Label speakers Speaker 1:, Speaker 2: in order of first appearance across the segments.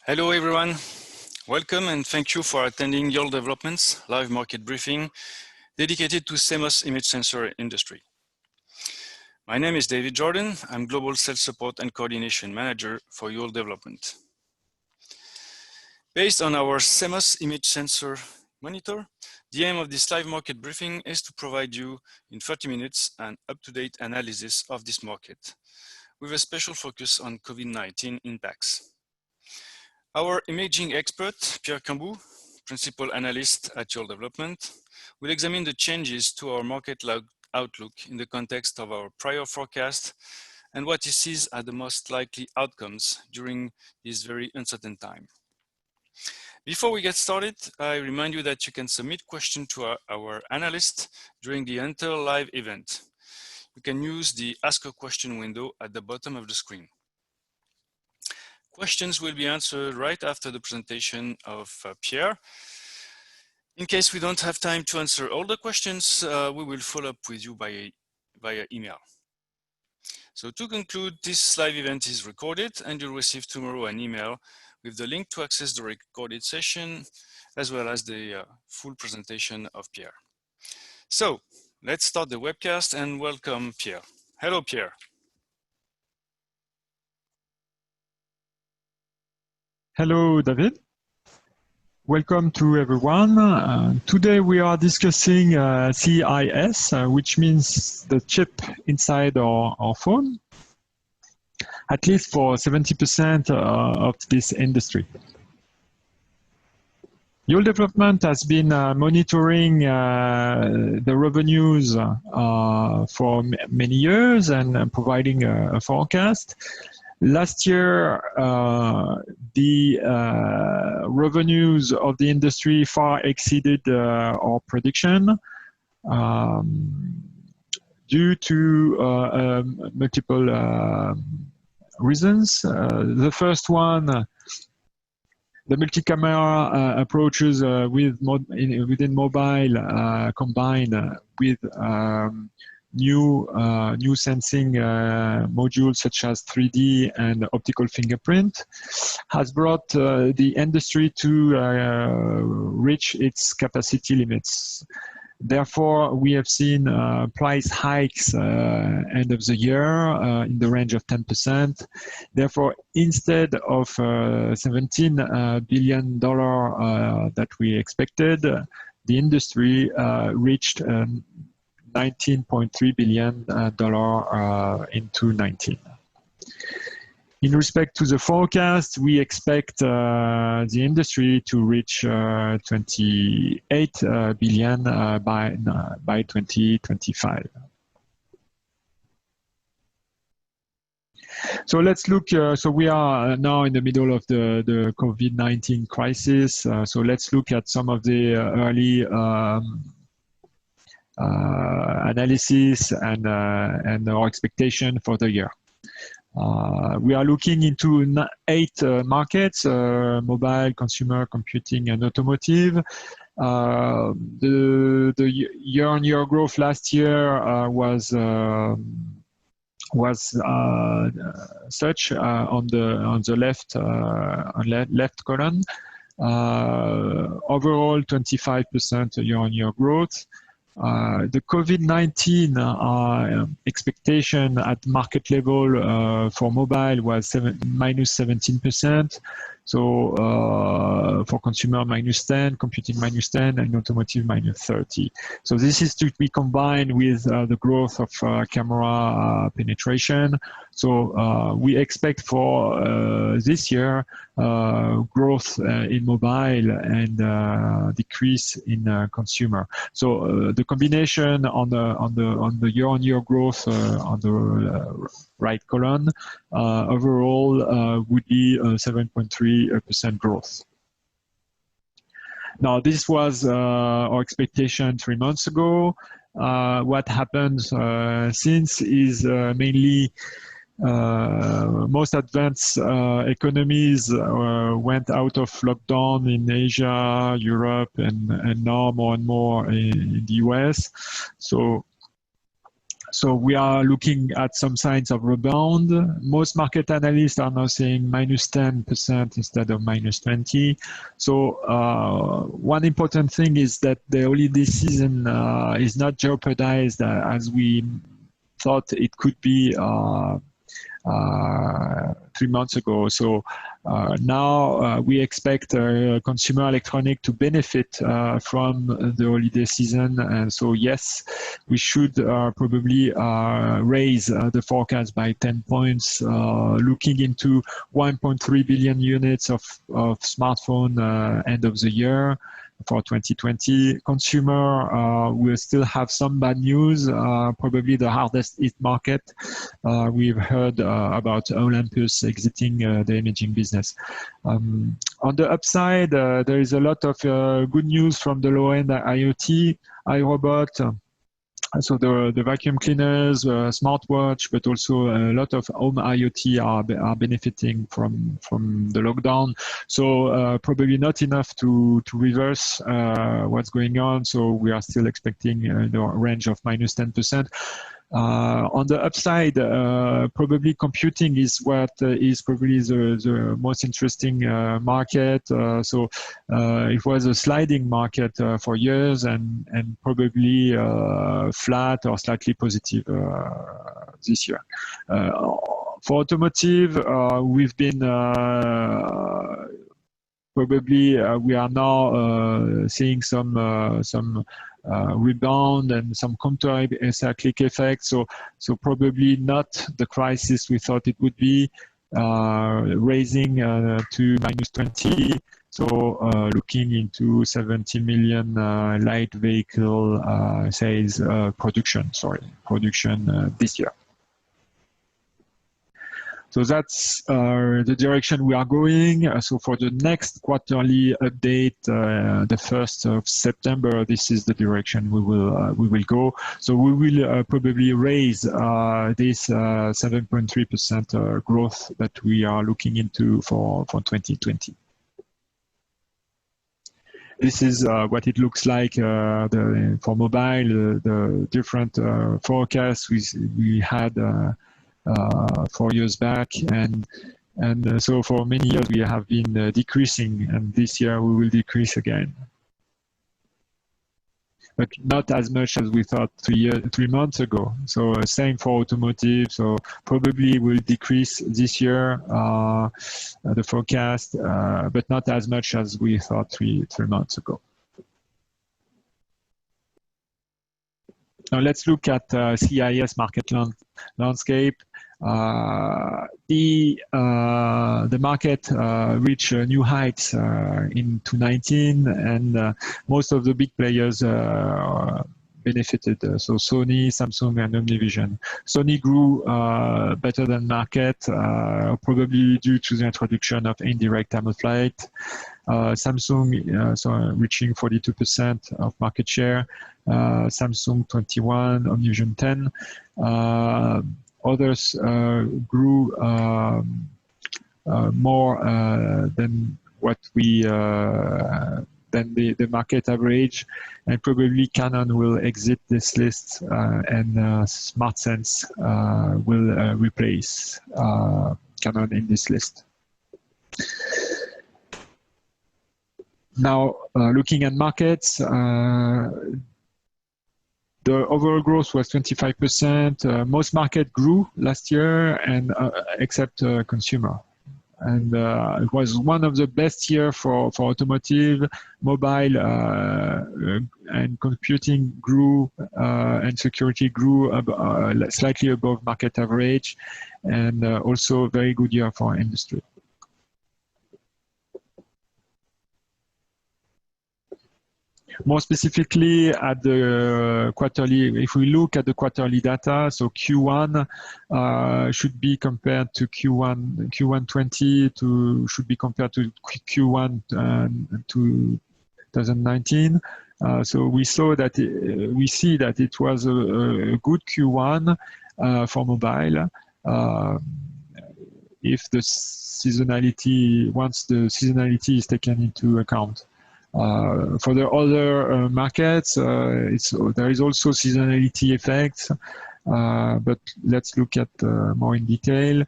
Speaker 1: Hello everyone, welcome and thank you for attending Yole Development's live market briefing dedicated to CMOS image sensor industry. My name is David Jordan, I'm Global Sales Support and Coordination Manager for Yole Development. Based on our CMOS image sensor monitor, the aim of this live market briefing is to provide you in 30 minutes an up-to-date analysis of this market with a special focus on COVID-19 impacts. Our imaging expert, Pierre Cambou, Principal Analyst at Yole Development, will examine the changes to our market outlook in the context of our prior forecast and what he sees as the most likely outcomes during this very uncertain time. Before we get started, I remind you that you can submit questions to our analyst during the entire live event. You can use the Ask a Question window at the bottom of the screen. Questions will be answered right after the presentation of Pierre. In case we don't have time to answer all the questions, we will follow up with you via email. So to conclude, this live event is recorded and you'll receive tomorrow an email with the link to access the recorded session, as well as the full presentation of Pierre. So let's start the webcast and welcome Pierre. Hello, Pierre.
Speaker 2: Hello, David. Welcome to everyone. Today we are discussing CIS, which means the chip inside our phone, at least for 70% of this industry. Yole Development has been monitoring the revenues for many years and providing a forecast. Last year, the revenues of the industry far exceeded our prediction due to multiple reasons. The first one, the multi-camera approaches within mobile combined with new sensing modules such as 3D and optical fingerprint has brought the industry to reach its capacity limits. Therefore, we have seen price hikes end of the year in the range of 10%. Therefore, instead of $17 billion that we expected, the industry reached $19.3 billion in 2019. In respect to the forecast, we expect the industry to reach 28 billion by 2025. So let's look, so we are now in the middle of the COVID-19 crisis. So let's look at some of the early analysis and our expectation for the year. We are looking into 8 markets: mobile, consumer, computing, and automotive. The year-on-year growth last year was such on the left column. Overall, 25% year-on-year growth. The COVID-19 expectation at market level for mobile was minus 17%. So for consumer, minus 10, computing minus 10, and automotive minus 30. So this is to be combined with the growth of camera penetration. So we expect for this year growth in mobile and decrease in consumer. So the combination on the year-on-year growth on the right column overall would be 7.3% growth. Now, this was our expectation 3 months ago. What happened since is mainly most advanced economies went out of lockdown in Asia, Europe, and now more and more in the US. So So we are looking at some signs of rebound. Most market analysts are now saying -10% instead of -20. So one important thing is that the holiday season is not jeopardized as we thought it could be 3 months ago. So now we expect consumer electronic to benefit from the holiday season. And so, yes, we should probably raise the forecast by 10 points, looking into 1.3 billion units of smartphone end of the year. For 2020, consumer will still have some bad news, probably the hardest hit market. We've heard about Olympus exiting the imaging business. On the upside, there is a lot of good news from the low-end IoT, iRobot, so the vacuum cleaners, smartwatch, but also a lot of home IoT are benefiting from the lockdown. So probably not enough to reverse what's going on. So we are still expecting the range of -10%. On the upside, probably computing is what is probably the most interesting market. So it was a sliding market for years and probably flat or slightly positive this year. For automotive, we've been probably we are now seeing some rebound and some counter-cyclic effect. So probably not the crisis we thought it would be, raising to -20. So looking into 70 million light vehicle sales production this year. So that's the direction we are going. So for the next quarterly update, the 1st of September, this is the direction we will go. So we will probably raise this 7.3% growth that we are looking into for 2020. This is what it looks like for mobile. The different forecasts we had 4 years back, and so for many years we have been decreasing, and this year we will decrease again, but not as much as we thought 3 months ago. So same for automotive. So probably will decrease this year, the forecast, but not as much as we thought three months ago. Now let's look at CIS market landscape. The market reached new heights in 2019, and most of the big players benefited. So Sony, Samsung, and Omnivision. Sony grew better than market, probably due to the introduction of indirect time-of-flight. Samsung reaching 42% of market share. Samsung 21, Omnivision 10. Others grew more than what we than the market average, and probably Canon will exit this list, and SmartSense will replace Canon in this list. Now, looking at markets, the overall growth was 25%. Most market grew last year, and except consumer. And it was one of the best years for automotive, mobile, and computing grew, and security grew slightly above market average, and also a very good year for industry. More specifically at the quarterly, if we look at the quarterly data, so Q1 should be compared to Q1 20 should be compared to Q1 2019. So we see that it was a good Q1 for mobile. If the seasonality, once the seasonality is taken into account. For the other markets, there is also seasonality effects. but let's look at more in detail.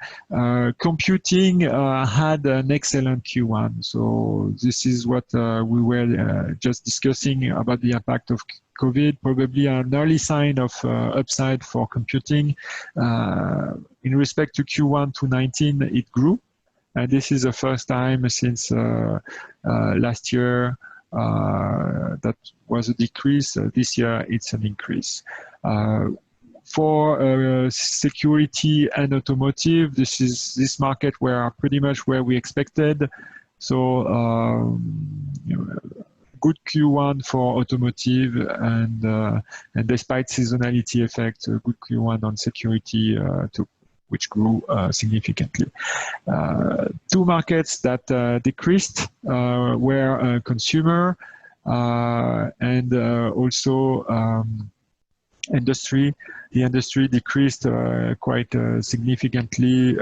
Speaker 2: Computing had an excellent Q1. So this is what we were just discussing about the impact of COVID, probably an early sign of upside for computing. In respect to Q1 2019, it grew. And this is the first time since last year that was a decrease. This year, it's an increase. For security and automotive, this market were pretty much where we expected. So good Q1 for automotive, and despite seasonality effect, a good Q1 on security too, which grew significantly. Two markets that decreased were consumer and also industry. The industry decreased quite significantly,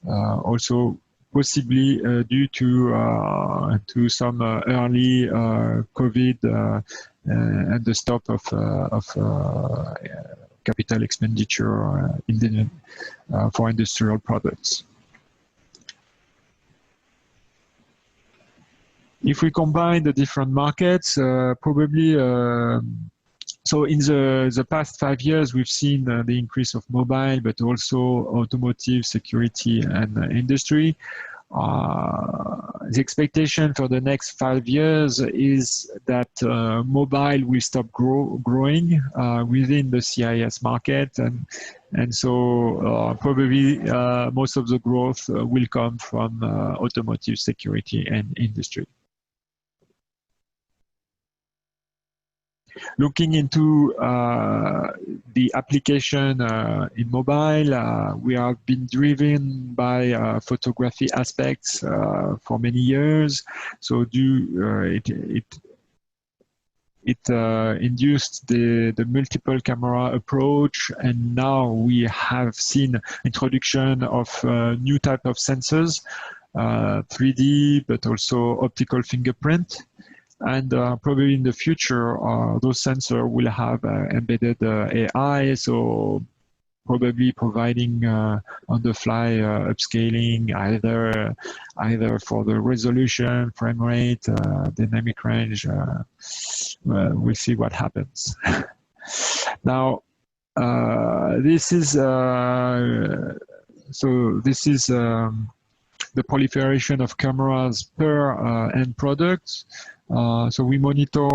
Speaker 2: also possibly due to some early COVID and the stop of capital expenditure for industrial products. If we combine the different markets, probably so in the past 5 years, we've seen the increase of mobile, but also automotive, security, and industry. The expectation for the next 5 years is that mobile will stop growing within the CIS market, and so probably most of the growth will come from automotive, security, and industry. Looking into the application in mobile, we have been driven by photography aspects for many years. So it induced the multiple camera approach, and now we have seen introduction of new type of sensors, 3D, but also optical fingerprint. And probably in the future, those sensors will have embedded AI, so probably providing on-the-fly upscaling, either for the resolution, frame rate, dynamic range. We'll see what happens. Now, this is the proliferation of cameras per end product. So we monitor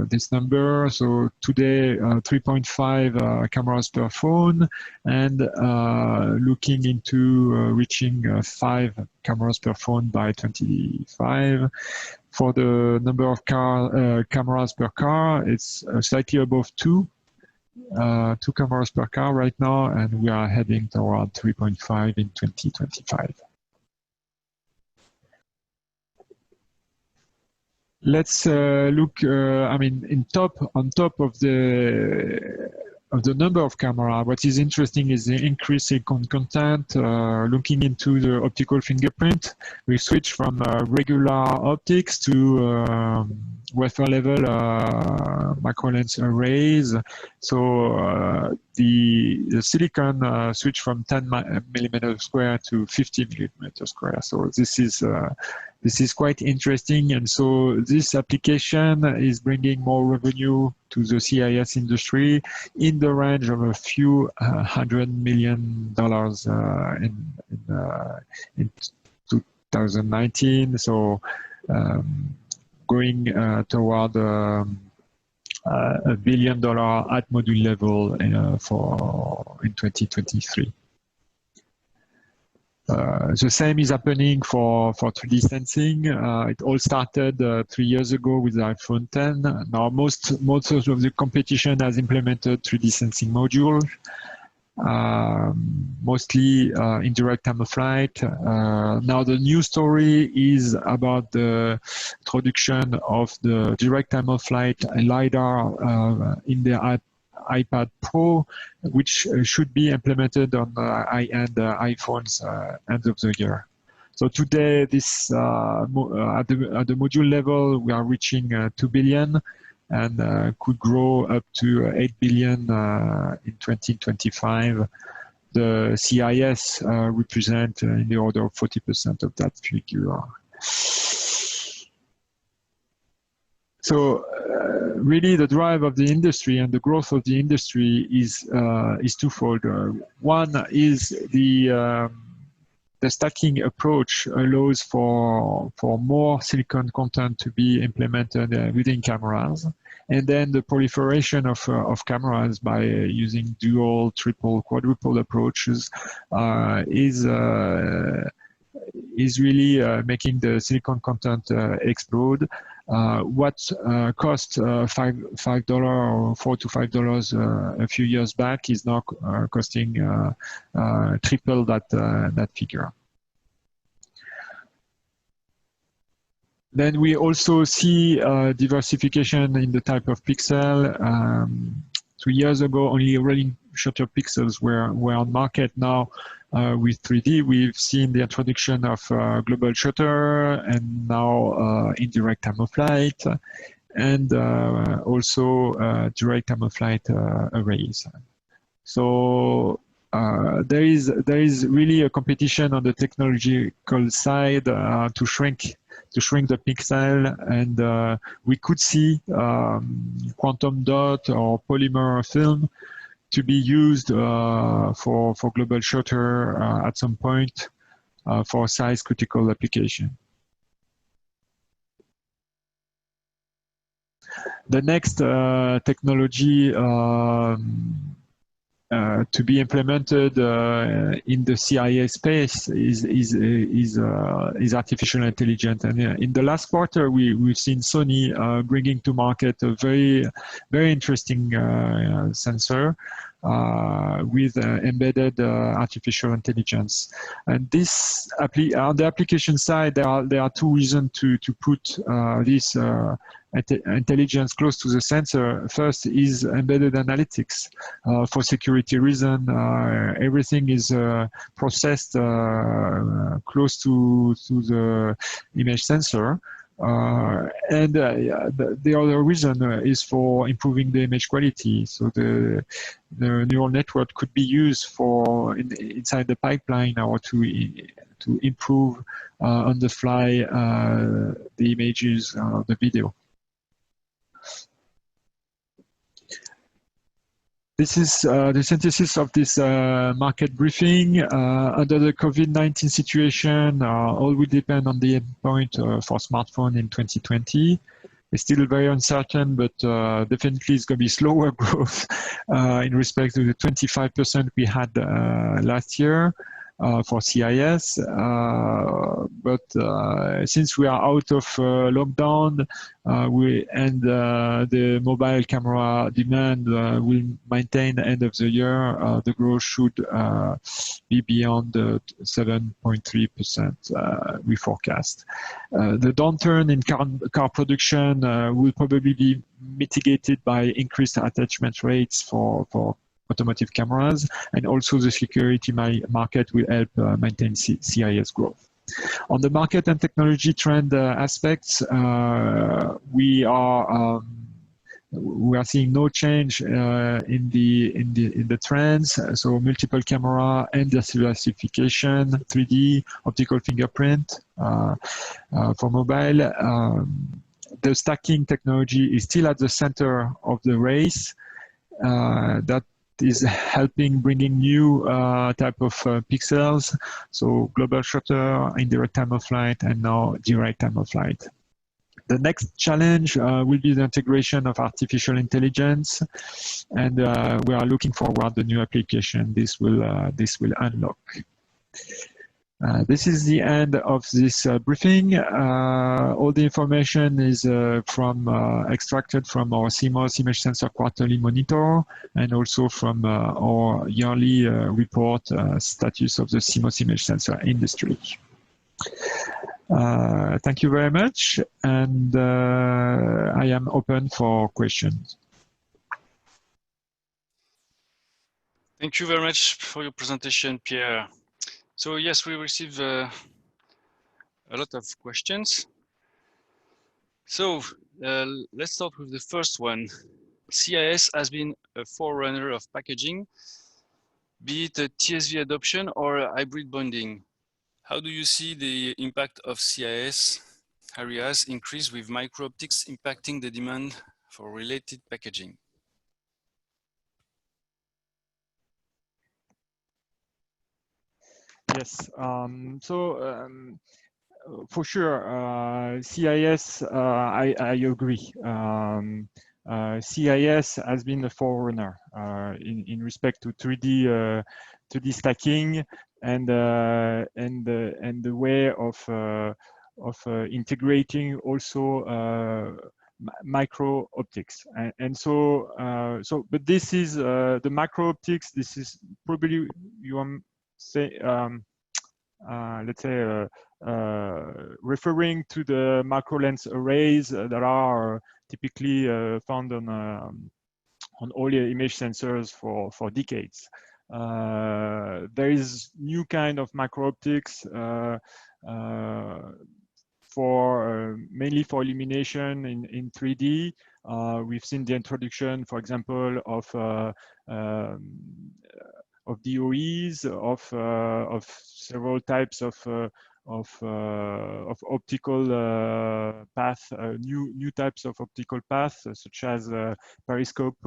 Speaker 2: this number. So today, 3.5 cameras per phone, and looking into reaching 5 cameras per phone by 2025. For the number of cameras per car, it's slightly above 2 cameras per car right now, and we are heading toward 3.5 in 2025. Let's look. I mean, on top of the number of camera, what is interesting is the increase in content. Looking into the optical fingerprint, we switch from regular optics to wafer level macro lens arrays. So the silicon switch from 10 millimeter square to 50 millimeter square. So this is quite interesting, and so this application is bringing more revenue to the CIS industry in the range of a few $100 million in 2019. So going toward $1 billion at module level in 2023. The same is happening for 3D sensing. It all started 3 years ago with the iPhone 10. Now most of the competition has implemented 3D sensing module, mostly indirect time of flight. Now the new story is about the introduction of the direct time of flight LiDAR in the iPad Pro, which should be implemented on high-end iPhones end of the year. So today, this at the module level, we are reaching 2 billion. and could grow up to 8 billion in 2025. The CIS represent in the order of 40% of that figure. So really the drive of the industry and the growth of the industry is twofold. One is the stacking approach allows for more silicon content to be implemented within cameras. And then the proliferation of cameras by using dual, triple, quadruple approaches is really making the silicon content explode. What cost $5 or $4 to $5 a few years back is now costing triple that figure. Then we also see diversification in the type of pixel. 2 years ago, only rolling shutter pixels were on market. Now, with 3D, we've seen the introduction of global shutter and now indirect time of flight, and also direct time of flight arrays. So there is really a competition on the technological side to shrink the pixel, and we could see quantum dot or polymer film to be used for global shutter at some point for size critical application. The next technology to be implemented in the CIS space is artificial intelligence. And in the last quarter, we've seen Sony bringing to market a very interesting sensor with embedded artificial intelligence. And this on the application side, there are two reasons to put this intelligence close to the sensor. First is embedded analytics. For security reason, everything is processed close to the image sensor. And the other reason is for improving the image quality. So the neural network could be used for inside the pipeline or to improve on the fly the images, the video. This is the synthesis of this market briefing. Under the COVID-19 situation, all will depend on the endpoint for smartphone in 2020. It's still very uncertain, but definitely it's going to be slower growth in respect to the 25% we had last year for CIS. But since we are out of lockdown, the mobile camera demand will maintain end of the year, the growth should be beyond the 7.3% we forecast. The downturn in car production will probably be mitigated by increased attachment rates for automotive cameras, and also the security market will help maintain CIS growth. On the market and technology trend aspects, we are seeing no change in the trends. So multiple camera and diversification, 3D, optical fingerprint for mobile. The stacking technology is still at the center of the race. That is helping bringing new type of pixels, so global shutter, indirect time of flight, and now direct time of flight. The next challenge will be the integration of artificial intelligence, and we are looking forward to the new application this will unlock. This is the end of this briefing. All the information is extracted from our CMOS image sensor quarterly monitor, and also from our yearly report status of the CMOS image sensor industry. Thank you very much, and I am open for questions.
Speaker 1: Thank you very much for your presentation, Pierre. So yes, we received a lot of questions. So let's start with the first one. CIS has been a forerunner of packaging, be it a TSV adoption or a hybrid bonding. How do you see the impact of CIS areas increase with micro-optics impacting the demand for related packaging?
Speaker 2: Yes. For sure, CIS, I agree. CIS has been a forerunner in respect to 3D stacking and the way of integrating also micro optics. But this is the macro optics. This is probably you say. Let's say, referring to the macro lens arrays that are typically found on all image sensors for decades. There is new kind of macro optics mainly for illumination in 3D. We've seen the introduction, for example, of DOEs, of several types of optical path, new types of optical paths, such as periscope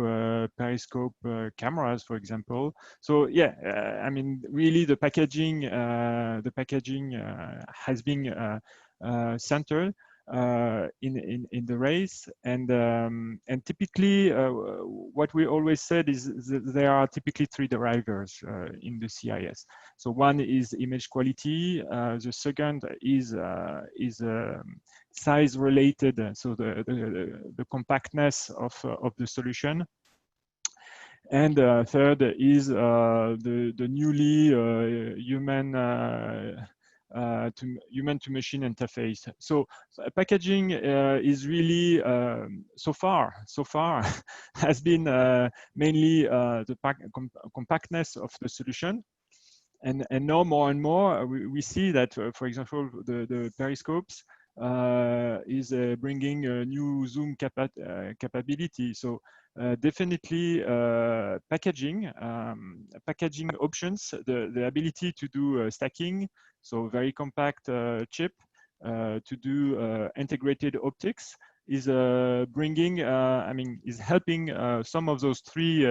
Speaker 2: cameras, for example. So yeah, I mean, really, the packaging has been centered in the race, and typically what we always said is that there are typically three drivers in the CIS. So one is image quality, the second is size related, so the compactness of the solution. And third is the newly human to machine interface. So packaging is really so far has been mainly the compactness of the solution. And now more and more we see that, for example, the periscopes is bringing a new zoom capability. So definitely packaging options, the ability to do stacking, so very compact chip, to do integrated optics is bringing, is helping some of those three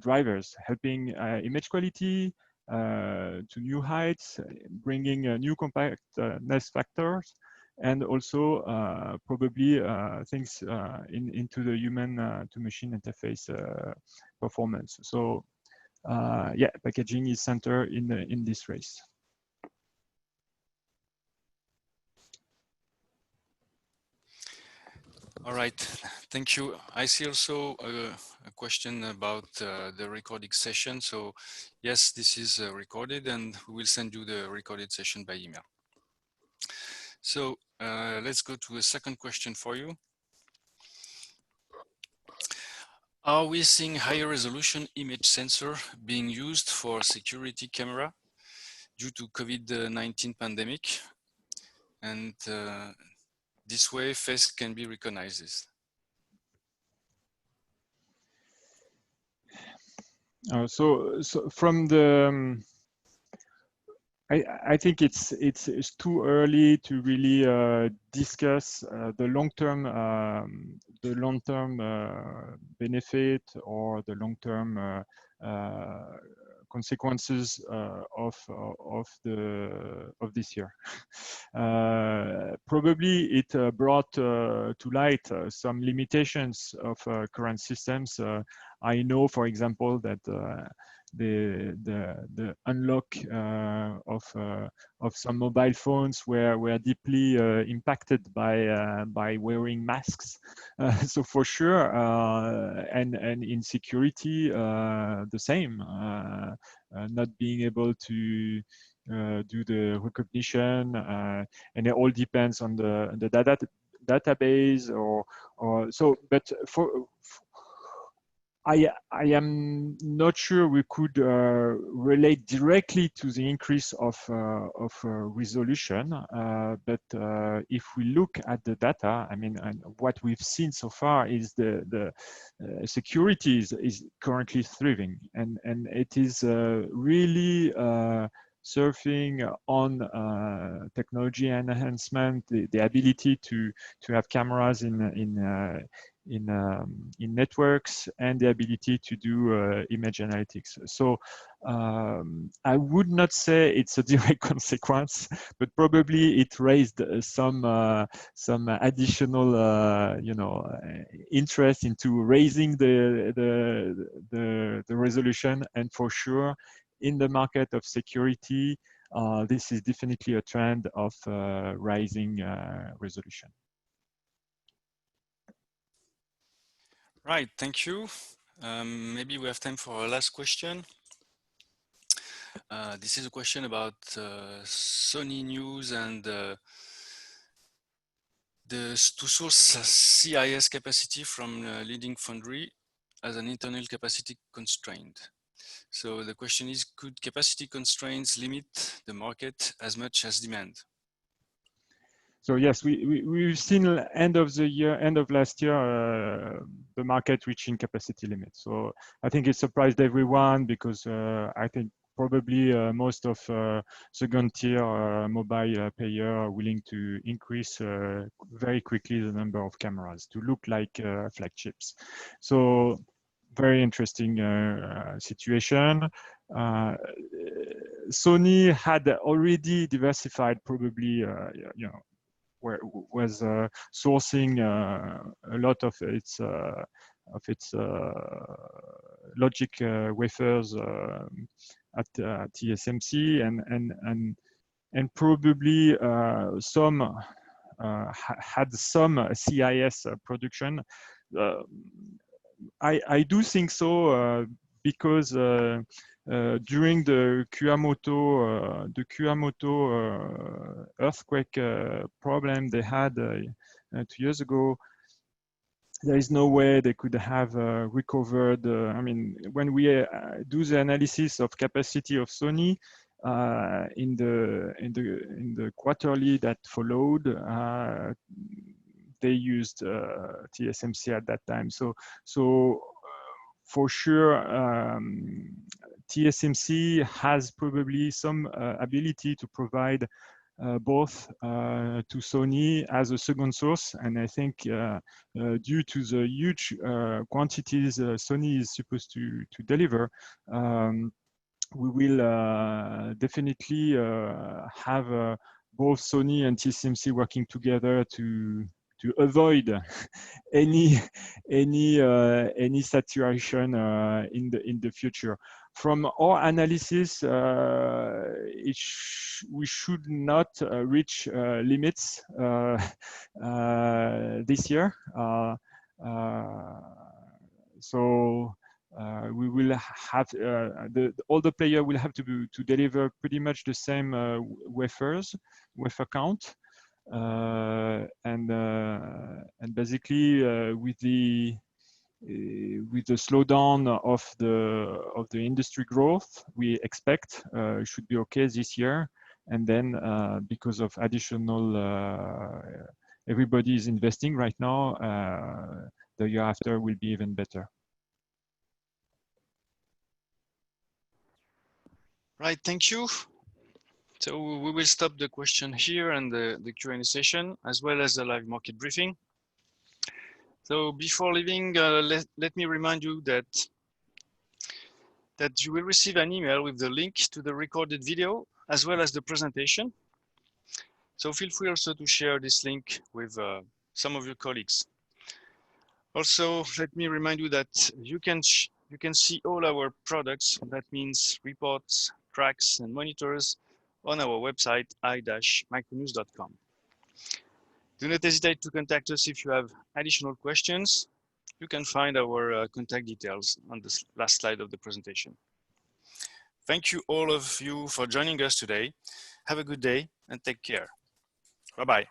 Speaker 2: drivers, helping image quality to new heights, bringing new compactness factors, and also probably things into the human to machine interface performance. So yeah, packaging is center in this race.
Speaker 1: All right, thank you. I see also a question about the recording session. So yes, this is recorded, and we will send you the recorded session by email. So let's go to a second question for you. Are we seeing higher resolution image sensor being used for security camera due to COVID-19 pandemic? And this way face can be recognized.
Speaker 2: So from the I think it's too early to really discuss the long-term benefit or the long-term consequences of this year. Probably it brought to light some limitations of current systems. I know, for example, that the unlock of some mobile phones were deeply impacted by wearing masks. So for sure, and in security, the same. Not being able to do the recognition, and it all depends on the database or so. But I am not sure we could relate directly to the increase of resolution, but if we look at the data, I mean, and what we've seen so far is the security is currently thriving, and it is really surfing on technology enhancement, the ability to have cameras in networks, and the ability to do image analytics. So I would not say it's a direct consequence, but probably it raised some additional interest into raising the resolution. And for sure, in the market of security, this is definitely a trend of rising resolution.
Speaker 1: Right, thank you. Maybe we have time for a last question. This is a question about Sony news and to source CIS capacity from leading foundry as an internal capacity constraint. So the question is, could capacity constraints limit the market as much as demand?
Speaker 2: So yes, we've seen end of last year, the market reaching capacity limits. So I think it surprised everyone because I think probably most of second tier mobile player are willing to increase very quickly the number of cameras to look like flagships. So very interesting situation. Sony had already diversified, probably was sourcing a lot of its logic wafers at TSMC, and probably some had some CIS production. I do think so because during the Kumamoto earthquake problem they had 2 years ago, there is no way they could have recovered. I mean, when we do the analysis of capacity of Sony in the quarterly that followed, they used TSMC at that time. So for sure, TSMC has probably some ability to provide both to Sony as a second source. And I think due to the huge quantities Sony is supposed to deliver, we will definitely have both Sony and TSMC working together to avoid any saturation in the future. From our analysis, we should not reach limits this year. So we will have all the players will have to deliver pretty much the same wafer count. And basically with the slowdown of the industry growth, we expect it should be okay this year, and then because of additional everybody is investing right now, the year after will be even better.
Speaker 1: Right, thank you. So we will stop the question here and the Q&A session, as well as the live market briefing. So before leaving, let me remind you that you will receive an email with the link to the recorded video, as well as the presentation. So feel free also to share this link with some of your colleagues. Also, let me remind you that you can see all our products. That means reports, tracks, and monitors on our website, i-micronews.com. Do not hesitate to contact us if you have additional questions. You can find our contact details on the last slide of the presentation. Thank you all of you for joining us today. Have a good day and take care. Bye-bye.